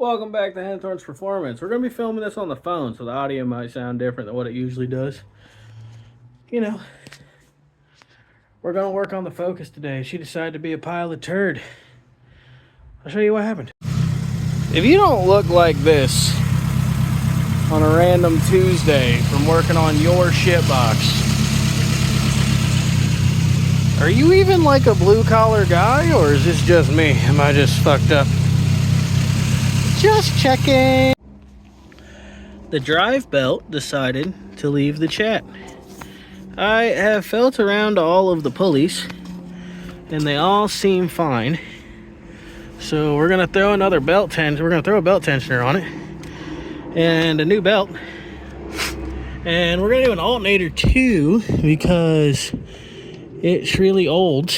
Welcome back to Hanthorne's Performance. We're going to be filming this on the phone, so the audio might sound different than what it usually does. You know, we're going to work on the focus today. She decided to be a pile of turd. I'll show you what happened. If you don't look like this on a random Tuesday from working on your shitbox, are you even like a blue-collar guy, or is this just me? Am I just fucked up? Just checking. The drive belt decided to leave the chat. I have felt around all of the pulleys and they all seem fine. So we're gonna throw another belt tension. We're gonna throw a belt tensioner on it and a new belt. And we're gonna do an alternator too because it's really old.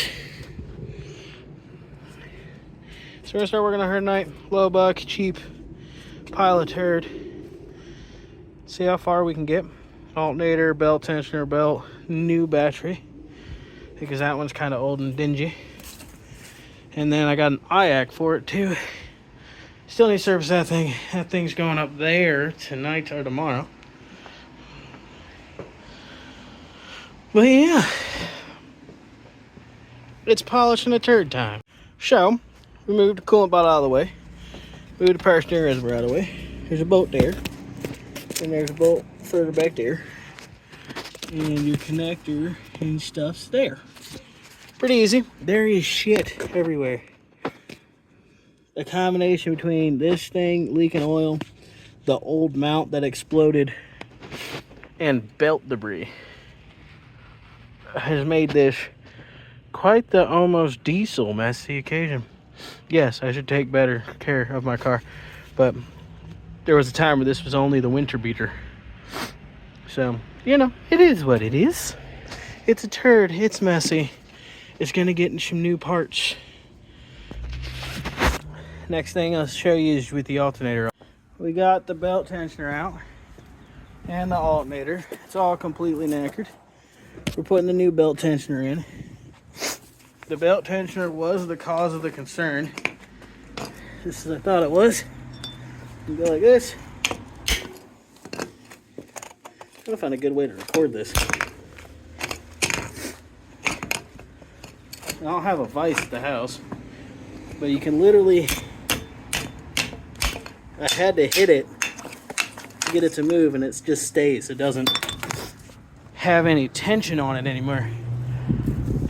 So we're gonna start working on her tonight. Low buck, cheap, pile of turd. See how far we can get. Alternator, belt tensioner, belt, new battery. Because that one's kind of old and dingy. And then I got an IAC for it too. Still need to service that thing. That thing's going up there tonight or tomorrow. But yeah. It's polishing a turd time. So, we moved the coolant bottle out of the way. Moved the power steering reservoir out of the way. There's a bolt there. And there's a bolt further back there. And your connector and stuff's there. Pretty easy. There is shit everywhere. A combination between this thing leaking oil, the old mount that exploded, and belt debris has made this quite the almost diesel messy occasion. Yes, I should take better care of my car, but there was a time where this was only the winter beater. So, you know, it is what it is. It's a turd, it's messy. It's gonna get in some new parts. Next thing I'll show you is with the alternator. We got the belt tensioner out and the alternator. It's all completely knackered. We're putting the new belt tensioner in. The belt tensioner was the cause of the concern. Just as I thought it was. You go like this. I'm gonna find a good way to record this. I don't have a vise at the house, but you can literally, I had to hit it to get it to move, and it just stays. It doesn't have any tension on it anymore.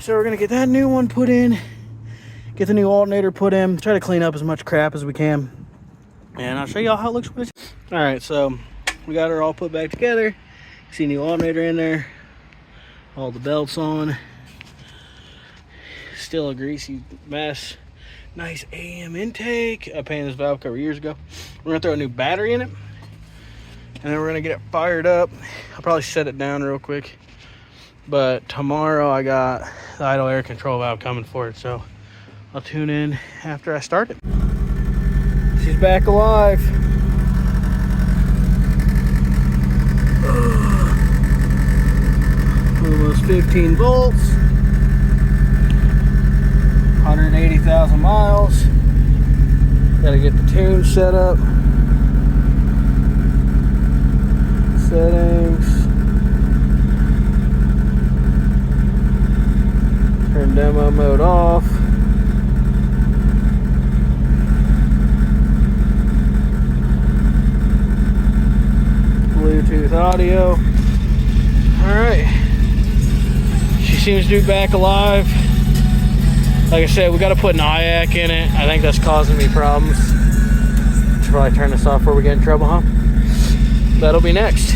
So we're gonna get that new one put in, get the new alternator put in, try to clean up as much crap as we can, and I'll show y'all how it looks. All right, so we got her all put back together. See new alternator in there, all the belts on. Still a greasy mess. Nice AM intake. I painted this valve cover years ago. We're gonna throw a new battery in it, and then we're gonna get it fired up. I'll probably set it down real quick. But tomorrow I got the idle air control valve coming for it, so I'll tune in after I start it. She's back alive. Almost 15 volts. 180,000 miles. Gotta get the tune set up. Settings. Turn demo mode off. Bluetooth audio. Alright. She seems to be back alive. Like I said, we got to put an IAC in it. I think that's causing me problems. Should probably turn this off before we get in trouble, huh? That'll be next.